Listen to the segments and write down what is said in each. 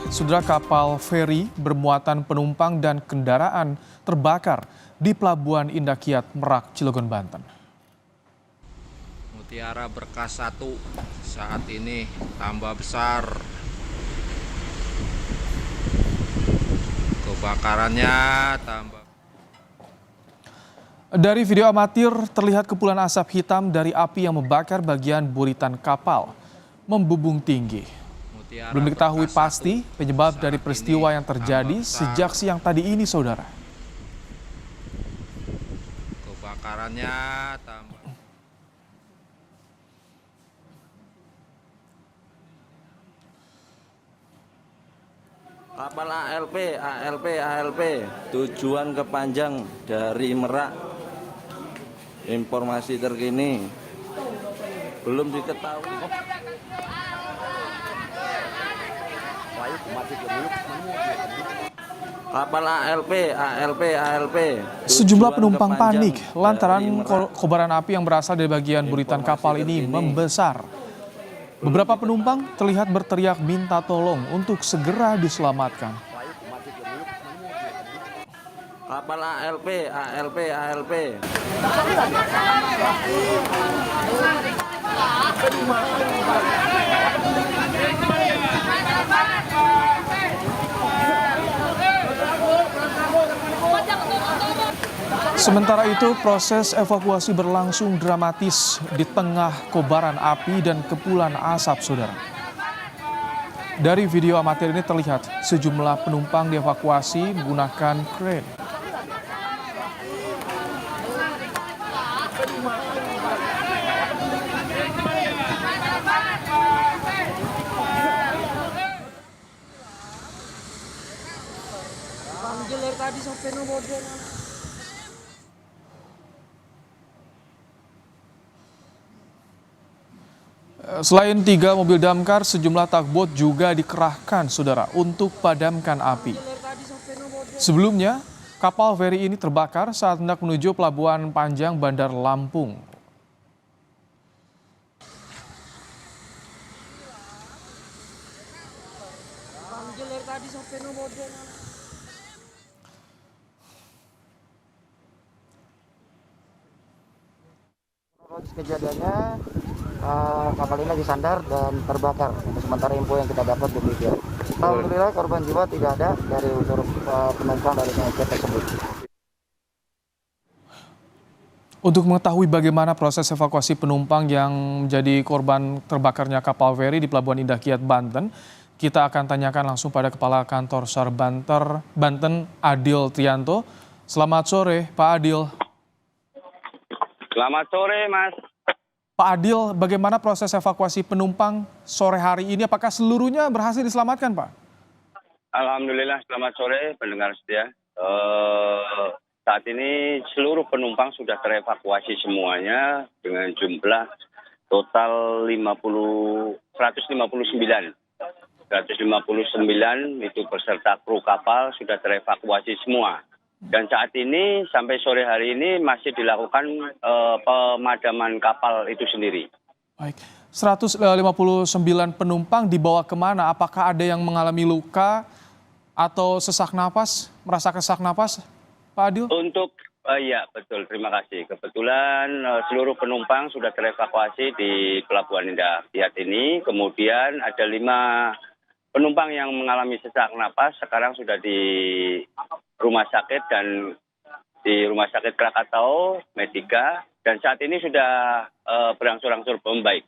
Saudara, kapal feri bermuatan penumpang dan kendaraan terbakar di Pelabuhan Indah Kiat, Merak, Cilegon, Banten. Mutiara Berkas 1 saat ini tambah besar. Kebakarannya tambah. Dari video amatir terlihat kepulan asap hitam dari api yang membakar bagian buritan kapal membubung tinggi. Belum diketahui pasti penyebab dari peristiwa yang terjadi sejak siang tadi ini, saudara. Kebakarannya tambah. Kapal ALP, tujuan ke Panjang dari Merak. Informasi terkini belum diketahui. Kapal ALP. Sejumlah penumpang panik lantaran kobaran api yang berasal dari bagian buritan kapal ini membesar. Beberapa penumpang terlihat berteriak minta tolong untuk segera diselamatkan. Kapal ALP. Sementara itu, proses evakuasi berlangsung dramatis di tengah kobaran api dan kepulan asap, saudara. Dari video amatir ini terlihat sejumlah penumpang dievakuasi menggunakan kren. Selain 3 mobil damkar, sejumlah tugboat juga dikerahkan, saudara, untuk padamkan api. Sebelumnya, kapal feri ini terbakar saat hendak menuju Pelabuhan Panjang Bandar Lampung. Kejadiannya kapal ini lagi sandar dan terbakar. Untuk sementara info yang kita dapat demikian. Alhamdulillah korban jiwa tidak ada dari unsur penumpang dari pesawat tersebut. Untuk mengetahui bagaimana proses evakuasi penumpang yang menjadi korban terbakarnya kapal feri di Pelabuhan Indah Kiat, Banten, kita akan tanyakan langsung pada Kepala Kantor SAR Banten, Adil Trianto. Selamat sore, Pak Adil. Selamat sore, Mas. Pak Adil, bagaimana proses evakuasi penumpang sore hari ini? Apakah seluruhnya berhasil diselamatkan, Pak? Alhamdulillah, selamat sore pendengar setia. Saat ini seluruh penumpang sudah terevakuasi semuanya dengan jumlah total 159. 159 itu beserta kru kapal sudah terevakuasi semua. Dan saat ini sampai sore hari ini masih dilakukan pemadaman kapal itu sendiri. Baik, 159 penumpang dibawa kemana? Apakah ada yang mengalami luka atau sesak napas, merasa sesak napas, Pak Adil? Ya betul, terima kasih. Kebetulan seluruh penumpang sudah terevakuasi di Pelabuhan Indah Kiat ini. Kemudian ada 5 penumpang yang mengalami sesak napas, sekarang sudah di rumah sakit dan di Rumah Sakit Krakatau, Medika, dan saat ini sudah berangsur-angsur membaik.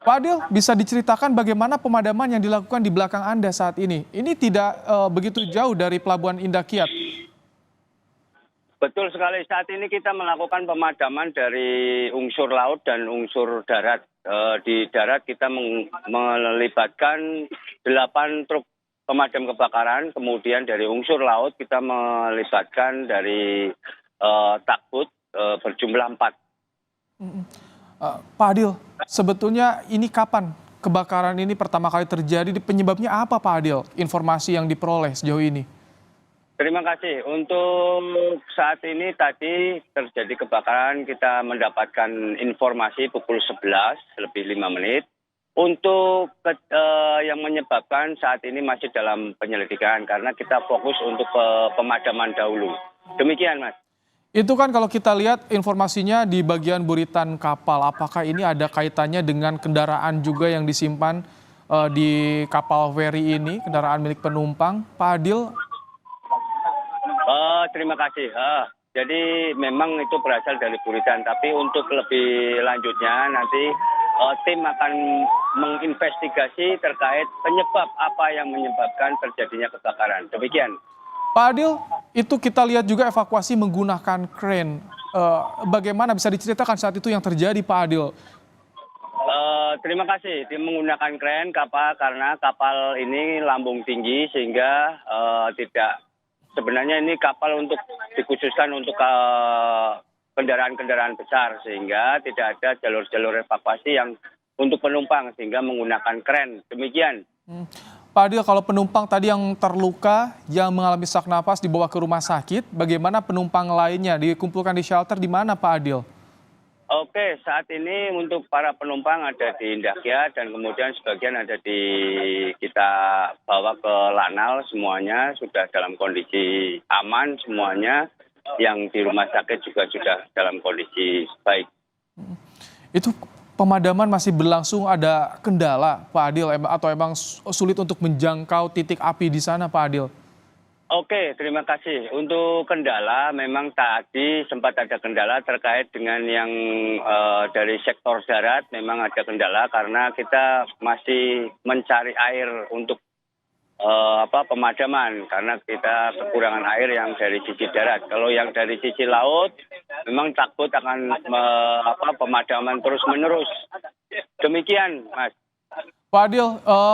Pak Adil, bisa diceritakan bagaimana pemadaman yang dilakukan di belakang Anda saat ini? Ini tidak begitu jauh dari Pelabuhan Indah Kiat. Betul sekali, saat ini kita melakukan pemadaman dari unsur laut dan unsur darat. Di darat kita melibatkan 8 truk pemadam kebakaran, kemudian dari unsur laut kita melibatkan dari tugboat berjumlah 4. Pak Adil, sebetulnya ini kapan kebakaran ini pertama kali terjadi? Penyebabnya apa, Pak Adil? Informasi yang diperoleh sejauh ini. Terima kasih. Untuk saat ini tadi terjadi kebakaran, kita mendapatkan informasi pukul 11 lebih 5 menit. Yang menyebabkan saat ini masih dalam penyelidikan karena kita fokus untuk pemadaman dahulu. Demikian, Mas. Itu kan kalau kita lihat informasinya di bagian buritan kapal, apakah ini ada kaitannya dengan kendaraan juga yang disimpan di kapal feri ini, kendaraan milik penumpang, Pak Adil? Terima kasih. Jadi memang itu berasal dari buritan, tapi untuk lebih lanjutnya nanti tim akan menginvestigasi terkait penyebab apa yang menyebabkan terjadinya kebakaran. Demikian. Pak Adil, itu kita lihat juga evakuasi menggunakan crane. Bagaimana bisa diceritakan saat itu yang terjadi, Pak Adil? Terima kasih. Tim menggunakan kren kapal karena kapal ini lambung tinggi sehingga sebenarnya ini kapal dikhususkan untuk kendaraan-kendaraan besar sehingga tidak ada jalur-jalur evakuasi yang untuk penumpang sehingga menggunakan kren. Demikian. Pak Adil, kalau penumpang tadi yang terluka, yang mengalami sesak napas dibawa ke rumah sakit, bagaimana penumpang lainnya dikumpulkan di shelter di mana, Pak Adil? Oke, saat ini untuk para penumpang ada di Indah Kiat dan kemudian sebagian ada kita bawa ke Lanal, semuanya sudah dalam kondisi aman semuanya. Yang di rumah sakit juga sudah dalam kondisi baik. Itu pemadaman masih berlangsung, ada kendala, Pak Adil, atau emang sulit untuk menjangkau titik api di sana, Pak Adil? Oke, terima kasih. Untuk kendala, memang tadi sempat ada kendala terkait dengan yang dari sektor darat, memang ada kendala karena kita masih mencari air untuk pemadaman karena kita kekurangan air yang dari sisi darat. Kalau yang dari sisi laut, memang takut akan pemadaman terus menerus. Demikian, Mas. Pak Adil,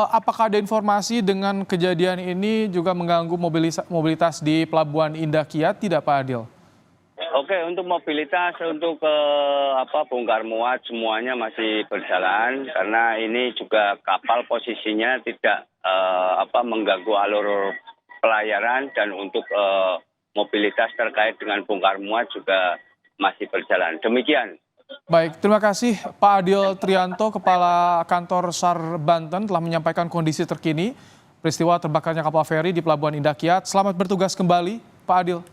apakah ada informasi dengan kejadian ini juga mengganggu mobilitas di Pelabuhan Indah Kiat, tidak Pak Adil? Oke, untuk mobilitas, untuk bongkar muat semuanya masih berjalan karena ini juga kapal posisinya tidak mengganggu alur pelayaran dan untuk mobilitas terkait dengan bongkar muat juga masih berjalan. Demikian. Baik, terima kasih Pak Adil Trianto, Kepala Kantor SAR Banten telah menyampaikan kondisi terkini peristiwa terbakarnya kapal feri di Pelabuhan Indah Kiat. Selamat bertugas kembali, Pak Adil.